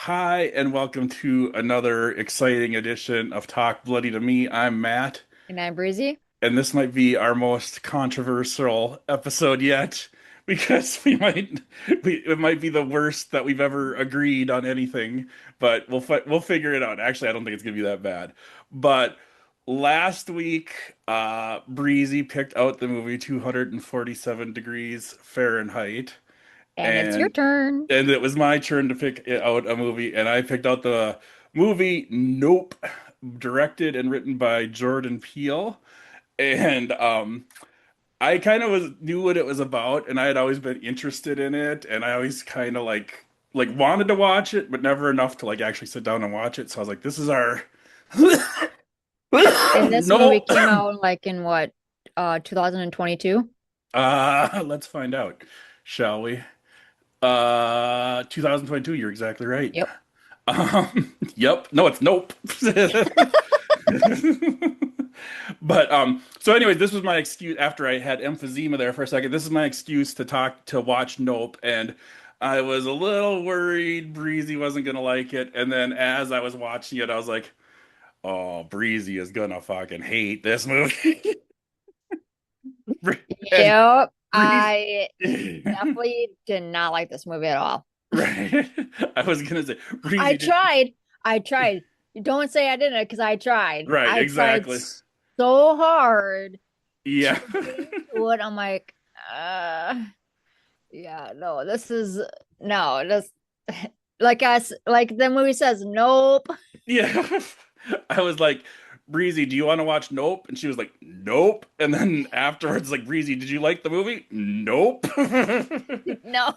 Hi, and welcome to another exciting edition of Talk Bloody to Me. I'm Matt, And I'm Brezzy. and this might be our most controversial episode yet because it might be the worst that we've ever agreed on anything, but we'll figure it out. Actually, I don't think it's gonna be that bad. But last week, Breezy picked out the movie 247 Degrees Fahrenheit, And it's your and turn. it was my turn to pick out a movie, and I picked out the movie Nope, directed and written by Jordan Peele. And I kind of was knew what it was about, and I had always been interested in it, and I always kind of like wanted to watch it, but never enough to like actually sit down and watch it. So I was like, this is our And this movie Nope. came out like in what, 2022? Let's find out, shall we? 2022, you're exactly right. Yep. Yep. No, it's nope. But so anyways, this was my excuse after I had emphysema there for a second. This is my excuse to watch Nope, and I was a little worried Breezy wasn't gonna like it. And then as I was watching it, I was like, oh, Breezy is gonna fucking hate this movie. And Yep. Breezy I definitely did not like this movie at all. right. I was gonna say I Breezy did tried. I tried. Don't say I didn't because I tried. right, I tried exactly. so hard to Yeah. get into it. I'm like, yeah, no, this is no, this like the movie says, nope. Yeah. I was like, Breezy, do you want to watch Nope? And she was like, Nope. And then afterwards, like, Breezy, did you like the movie? Nope. No.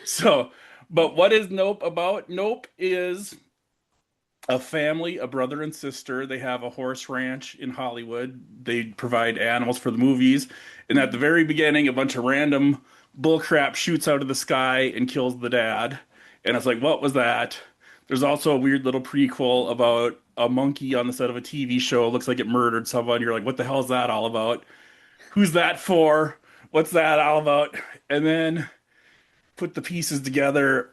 So, but what is Nope about? Nope is a family, a brother and sister. They have a horse ranch in Hollywood. They provide animals for the movies. And at the very beginning, a bunch of random bullcrap shoots out of the sky and kills the dad. And it's like, what was that? There's also a weird little prequel about a monkey on the set of a TV show. It looks like it murdered someone. You're like, what the hell is that all about? Who's that for? What's that all about? And then put the pieces together.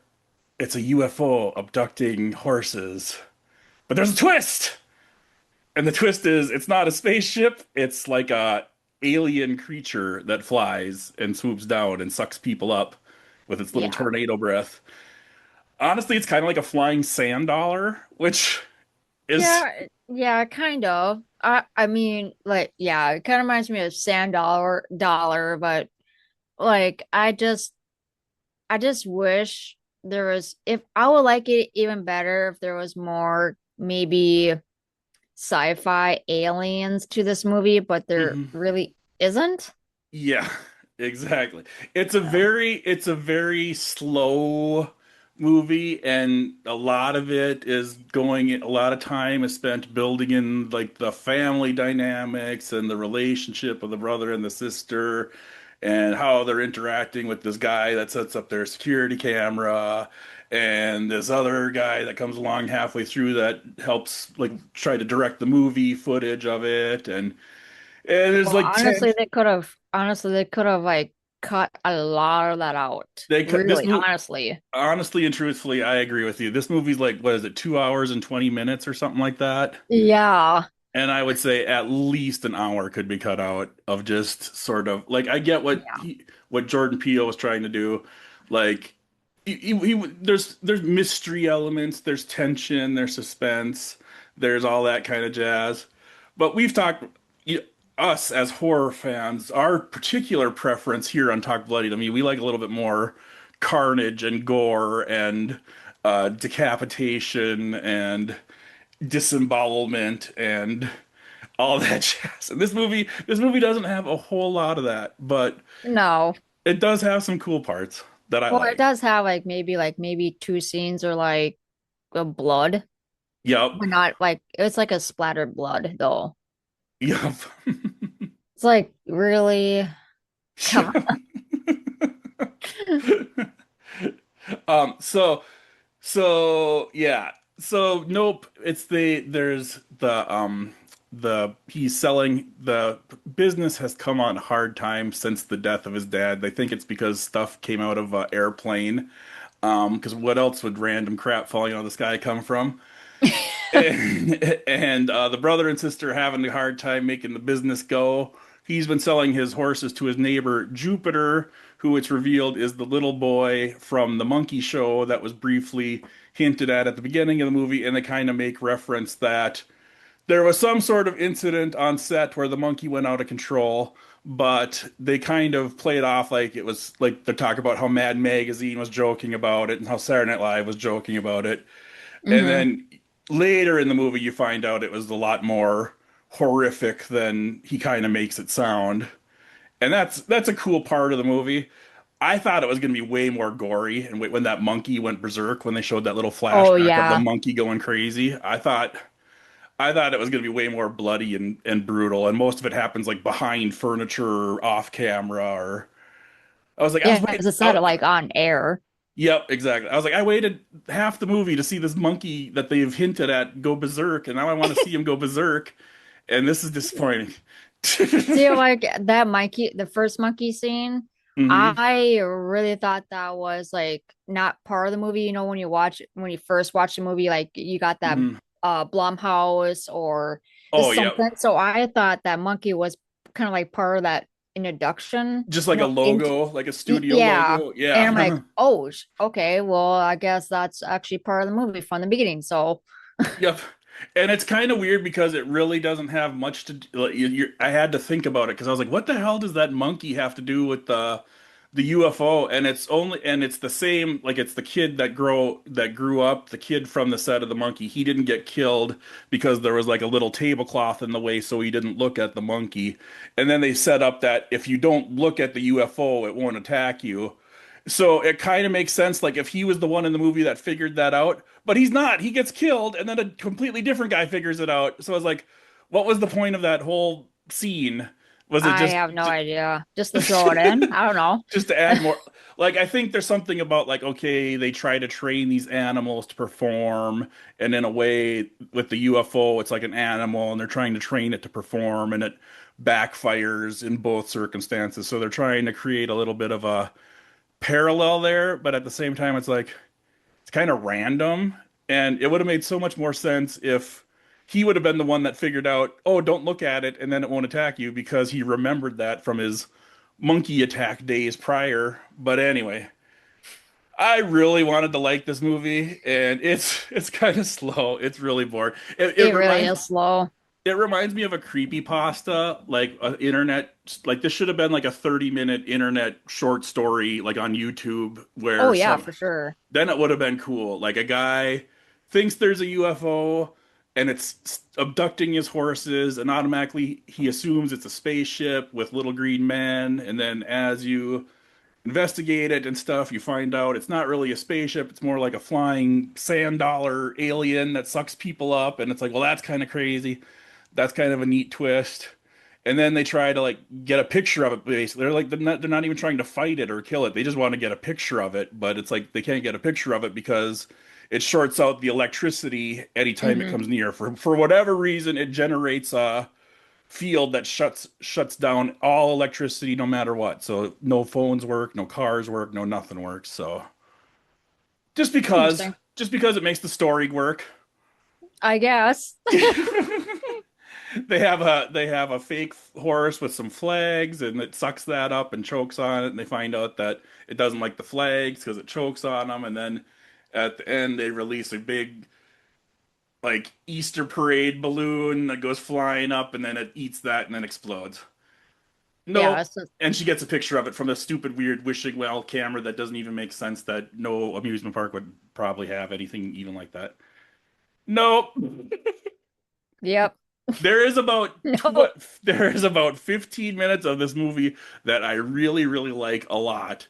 It's a UFO abducting horses. But there's a twist! And the twist is it's not a spaceship, it's like a alien creature that flies and swoops down and sucks people up with its little Yeah. tornado breath. Honestly, it's kind of like a flying sand dollar, which is Yeah, kind of. I mean, like, yeah, it kind of reminds me of Sand Dollar, but like I just wish there was if I would like it even better if there was more maybe sci-fi aliens to this movie, but there mhm. really isn't. Yeah, exactly. So, It's a very slow movie, and a lot of time is spent building in like the family dynamics and the relationship of the brother and the sister and how they're interacting with this guy that sets up their security camera and this other guy that comes along halfway through that helps like try to direct the movie footage of it and there's well, like 10. honestly they could have like cut a lot of that out. This Really, movie, honestly. honestly and truthfully, I agree with you. This movie's like, what is it, 2 hours and 20 minutes or something like that? Yeah. And I would say at least an hour could be cut out of just sort of like I get Yeah. what Jordan Peele was trying to do. Like there's mystery elements, there's tension, there's suspense, there's all that kind of jazz. But we've talked you, us as horror fans, our particular preference here on Talk Bloody to Me, we like a little bit more carnage and gore and decapitation and disembowelment and all that jazz. And this movie doesn't have a whole lot of that, but No. it does have some cool parts that I Well, it like. does have like maybe two scenes or like blood, Yup. but not like it's like a splattered blood though. Yup. It's like really come on. So yeah. So nope, it's there's the he's selling the business has come on hard time since the death of his dad. They think it's because stuff came out of an airplane. Because what else would random crap falling out of the sky come from? And the brother and sister having a hard time making the business go. He's been selling his horses to his neighbor Jupiter, who it's revealed is the little boy from the monkey show that was briefly hinted at the beginning of the movie, and they kind of make reference that there was some sort of incident on set where the monkey went out of control, but they kind of played off like it was like they talk about how Mad Magazine was joking about it and how Saturday Night Live was joking about it. And Hmm. then later in the movie, you find out it was a lot more horrific than he kind of makes it sound. And that's a cool part of the movie. I thought it was going to be way more gory, and when that monkey went berserk, when they showed that little Oh flashback of the yeah. monkey going crazy, I thought it was going to be way more bloody and brutal, and most of it happens like behind furniture or off camera. Or I was Yeah, waiting. because it's not like on air. Yep, exactly. I was like, I waited half the movie to see this monkey that they've hinted at go berserk, and now I want to see him go berserk, and this is disappointing. See, like that monkey, the first monkey scene, Hmm. I really thought that was like not part of the movie. You know, when you first watch the movie, like you got that Hmm. Blumhouse or Oh, yep. something. So I thought that monkey was kind of like part of that introduction, Just like a into logo, like a studio yeah. logo. And I'm like, Yeah. oh, okay, well, I guess that's actually part of the movie from the beginning. So Yep. And it's kind of weird because it really doesn't have much to do. Like, I had to think about it because I was like, what the hell does that monkey have to do with the UFO? And it's the same, like it's the kid that grew up, the kid from the set of the monkey. He didn't get killed because there was like a little tablecloth in the way, so he didn't look at the monkey. And then they set up that if you don't look at the UFO, it won't attack you. So it kind of makes sense, like if he was the one in the movie that figured that out, but he's not. He gets killed, and then a completely different guy figures it out. So I was like, what was the point of that whole scene? Was it I have no idea. Just to throw it in. I don't know. just to add more? Like, I think there's something about like, okay, they try to train these animals to perform, and in a way, with the UFO, it's like an animal, and they're trying to train it to perform, and it backfires in both circumstances. So they're trying to create a little bit of a parallel there, but at the same time, it's kind of random. And it would have made so much more sense if he would have been the one that figured out, oh, don't look at it, and then it won't attack you because he remembered that from his monkey attack days prior. But anyway, I really wanted to like this movie, and it's kind of slow. It's really boring. It really is slow. It reminds me of a creepy pasta, like an internet, like this should have been like a 30-minute internet short story, like on YouTube, Oh where yeah, some, for sure. then it would have been cool. Like a guy thinks there's a UFO and it's abducting his horses, and automatically he assumes it's a spaceship with little green men. And then as you investigate it and stuff, you find out it's not really a spaceship. It's more like a flying sand dollar alien that sucks people up. And it's like, well, that's kind of crazy. That's kind of a neat twist. And then they try to like get a picture of it. Basically, they're not even trying to fight it or kill it. They just want to get a picture of it. But it's like they can't get a picture of it because it shorts out the electricity anytime it Hmm. comes near. For whatever reason, it generates a field that shuts down all electricity no matter what. So no phones work, no cars work, no nothing works. So just because, Interesting. just because it makes the story work. I guess. They have a fake horse with some flags, and it sucks that up and chokes on it, and they find out that it doesn't like the flags because it chokes on them. And then at the end they release a big like Easter parade balloon that goes flying up, and then it eats that and then explodes. Yeah, Nope. it's just, And she gets a picture of it from a stupid, weird wishing well camera that doesn't even make sense, that no amusement park would probably have anything even like that. Nope. yep. There is about No. there is about 15 minutes of this movie that I really, really like a lot.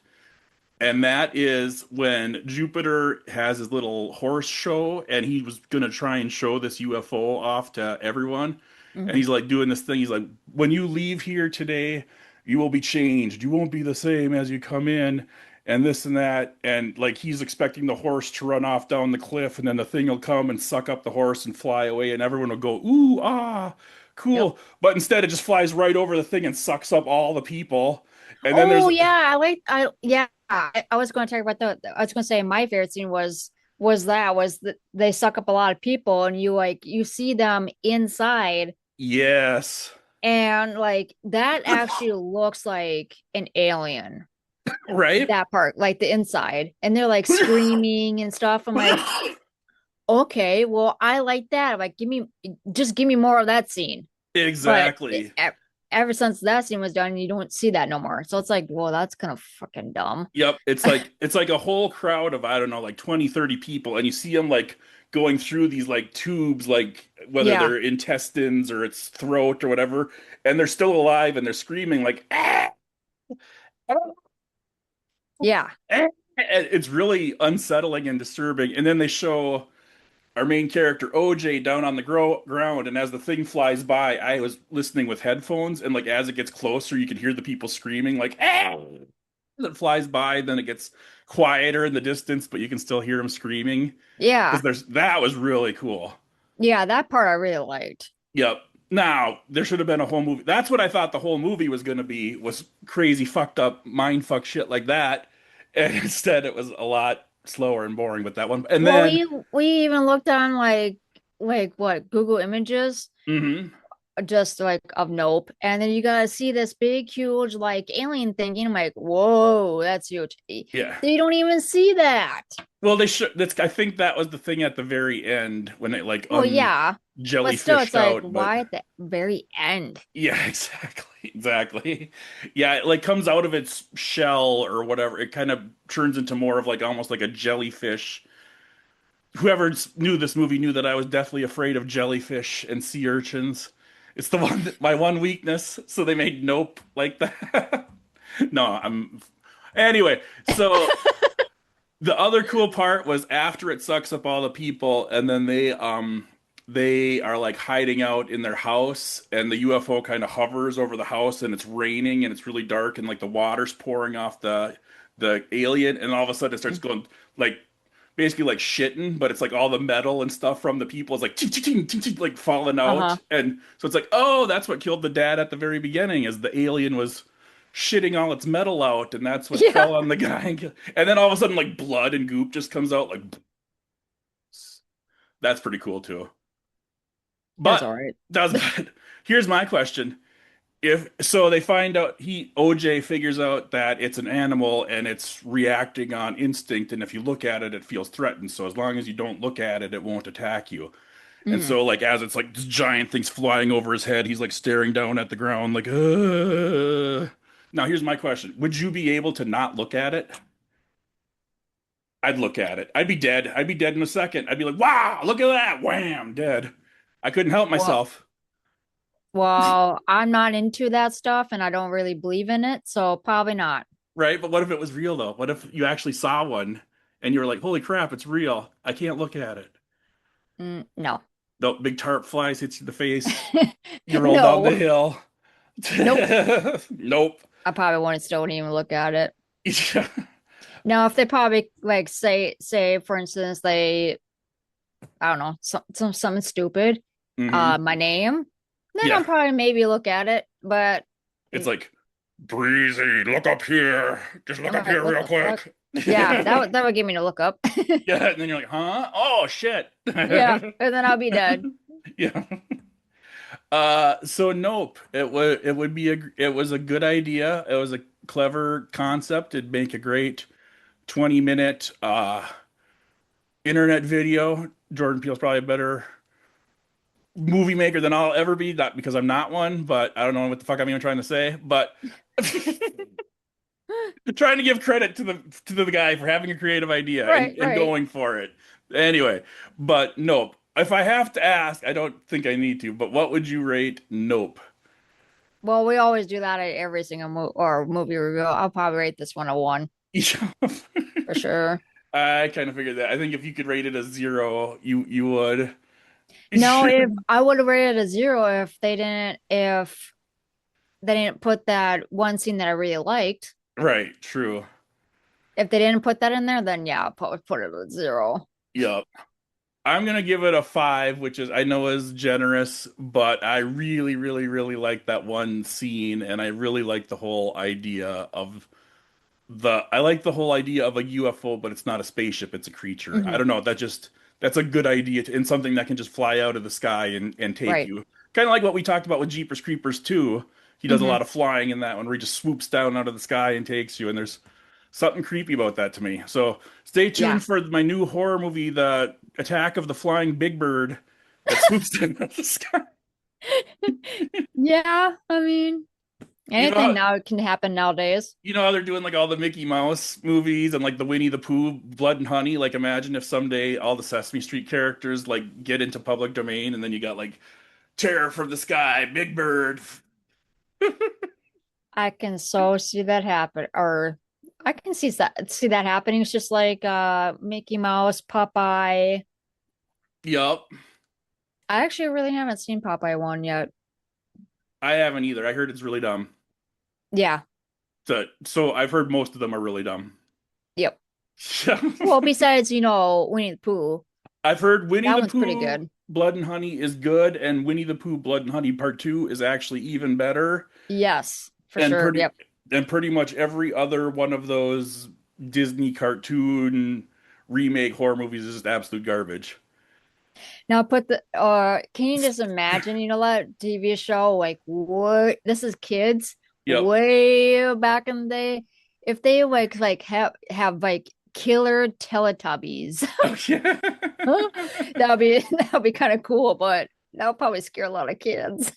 And that is when Jupiter has his little horse show, and he was gonna try and show this UFO off to everyone. And Hmm. he's like doing this thing. He's like, when you leave here today, you will be changed. You won't be the same as you come in, and this and that. And like he's expecting the horse to run off down the cliff, and then the thing will come and suck up the horse and fly away, and everyone will go, ooh, ah, Yep. cool. But instead, it just flies right over the thing and sucks up all the people. And then there's Oh yeah, I like I yeah. I was going to talk about I was going to say my favorite scene was that they suck up a lot of people and you see them inside Yes. and like that actually looks like an alien. Right? That part, like the inside, and they're like screaming and stuff. I'm like, okay, well, I like that. I'm like, give me more of that scene. But Exactly. ever since that scene was done, you don't see that no more. So it's like, well, that's kind of fucking dumb. Yep, it's like a whole crowd of I don't know, like 20, 30 people and you see them like going through these like tubes like whether Yeah, they're intestines or its throat or whatever and they're still alive and they're screaming like ah, ah, yeah, ah. And it's really unsettling and disturbing and then they show our main character OJ down on the ground and as the thing flies by I was listening with headphones and like as it gets closer you can hear the people screaming like ah that flies by, then it gets quieter in the distance, but you can still hear him screaming because yeah, there's that was really cool. yeah. That part I really liked. Yep. Now, there should have been a whole movie. That's what I thought the whole movie was going to be was crazy fucked up mind fuck shit like that. And instead it was a lot slower and boring with that one. And Well, then we even looked on like what Google Images, mhm, just like of Nope, and then you gotta see this big, huge like alien thing, and I'm like, whoa, that's huge. yeah. They don't even see that. Well, they should that's I think that was the thing at the very end when it like Well, yeah, but still, it's jellyfished like, out, but why at the very end? yeah, exactly. Exactly. Yeah, it like comes out of its shell or whatever. It kind of turns into more of like almost like a jellyfish. Whoever knew this movie knew that I was deathly afraid of jellyfish and sea urchins. It's the one my one weakness, so they made Nope like that. No, I'm anyway, so the other cool part was after it sucks up all the people and then they are like hiding out in their house and the UFO kind of hovers over the house and it's raining and it's really dark and like the water's pouring off the alien and all of a sudden it starts going like basically like shitting but it's like all the metal and stuff from the people is like ching, ching, ching, ching, ching, like falling out Uh-huh. and so it's like oh that's what killed the dad at the very beginning is the alien was shitting all its metal out, and that's what Yeah, fell on the guy. And then all of a sudden, like blood and goop just comes out. Like that's pretty cool too. it was But all right. that was but here's my question: If so, they find out OJ figures out that it's an animal and it's reacting on instinct, and if you look at it, it feels threatened. So as long as you don't look at it, it won't attack you. And Mhm. so, like, as it's like this giant thing's flying over his head, he's like staring down at the ground, like, Ugh. Now, here's my question. Would you be able to not look at it? I'd look at it. I'd be dead. I'd be dead in a second. I'd be like, wow, look at that. Wham, dead. I couldn't help Well, myself. well, I'm not into that stuff, and I don't really believe in it, so probably not. Right? But what if it was real, though? What if you actually saw one and you were like, holy crap, it's real. I can't look at it. No, The big tarp flies, hits you in the face. You roll down the no, hill. nope. Nope. I probably wouldn't still wouldn't even look at it. Yeah. No, if they probably like say for instance they I don't know something stupid, Hmm. my name, then I'll Yeah. probably maybe look at it. But It's like, Breezy, look up here. Just look I'm up like, here what real the fuck? quick. Yeah, that would give me to look up. Yeah, and then you're like, huh? Oh shit. Yeah, and then I'll be dead. Yeah. So nope. It was a good idea. It was a clever concept. It'd make a great 20-minute internet video. Jordan Peele's probably a better movie maker than I'll ever be, not because I'm not one, but I don't know what the fuck I'm even trying to say. But trying to give credit to the guy for having a creative idea Right, and right. going for it. Anyway, but nope. If I have to ask, I don't think I need to, but what would you rate Nope? Well, we always do that at every single movie review. I'll probably rate this one a one for sure. I kind of figured that. I think if you could rate it a zero, you would. No, if I would have rated a zero if they didn't put that one scene that I really liked. Right, true. If they didn't put that in there, then yeah, I'll probably put it at zero. Yep. I'm gonna give it a five, which is I know is generous, but I really, really, really like that one scene, and I really like the whole idea of the I like the whole idea of a UFO, but it's not a spaceship, it's a creature. I Hmm. don't know, that's a good idea and something that can just fly out of the sky and take Right. you. Kind of like what we talked about with Jeepers Creepers 2. He does a Hmm. lot of flying in that one where he just swoops down out of the sky and takes you, and there's something creepy about that to me. So stay Yeah. tuned for my new horror movie, The Attack of the Flying Big Bird that swoops down out of the sky. Yeah, I mean, You know anything how now can happen nowadays. You know how they're doing like all the Mickey Mouse movies and like the Winnie the Pooh, Blood and Honey? Like imagine if someday all the Sesame Street characters like get into public domain and then you got like Terror from the Sky, Big Bird. I can so see that happen, or I can see that happening. It's just like Mickey Mouse, Popeye. Yup. I actually really haven't seen Popeye one yet. I haven't either. I heard it's really dumb. Yeah. So I've heard most of them are really dumb. Yep. Well, besides, Winnie the Pooh, I've heard Winnie that the one's pretty Pooh, good. Blood and Honey is good, and Winnie the Pooh, Blood and Honey Part 2 is actually even better. Yes, for And sure. pretty Yep. and pretty much every other one of those Disney cartoon remake horror movies is just absolute garbage. Now can you just imagine, that TV show like what this is kids Yep. way back in the day. If they like have like killer Teletubbies, Oh yeah. that'd be kind of cool, but that would probably scare a lot of kids.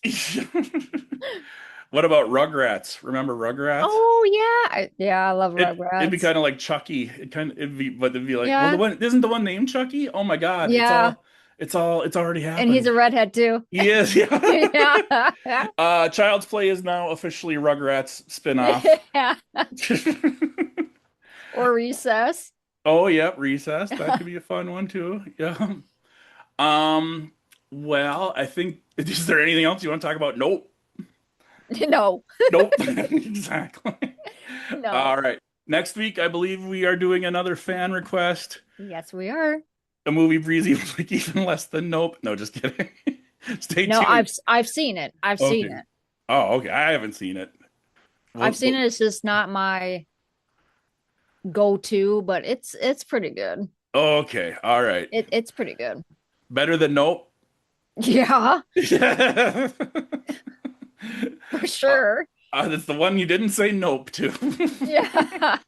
What about Rugrats? Remember Rugrats? Oh yeah. I love It'd be Rugrats. kind of like Chucky. It'd be like, well, the Yeah. one isn't the one named Chucky? Oh my God, Yeah. it's already And he's happened. a redhead too. He is, yeah. Yeah. Child's Play is now officially Rugrats spin-off. Yeah. Or Recess. Oh, yep, Recess. That could be a fun one too. Yeah. Um, well, I think is there anything else you want to talk about? Nope. No. Nope. Exactly. No. All right. Next week, I believe we are doing another fan request, Yes, we are. a movie Breezy was like even less than Nope. No, just kidding. Stay No, tuned. I've seen it. I've seen Okay. it. Oh, okay. I haven't seen it. I've Well, seen it. It's just not my go-to, but it's pretty good. okay. All right. It's pretty good. Better than Nope. Yeah, Yeah. for sure. That's the one you didn't say Nope to. Yeah.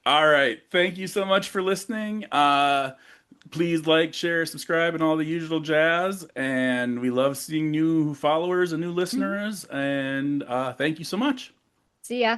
All right. Thank you so much for listening. Please like, share, subscribe, and all the usual jazz. And we love seeing new followers and new Mhm. listeners. And thank you so much. See ya.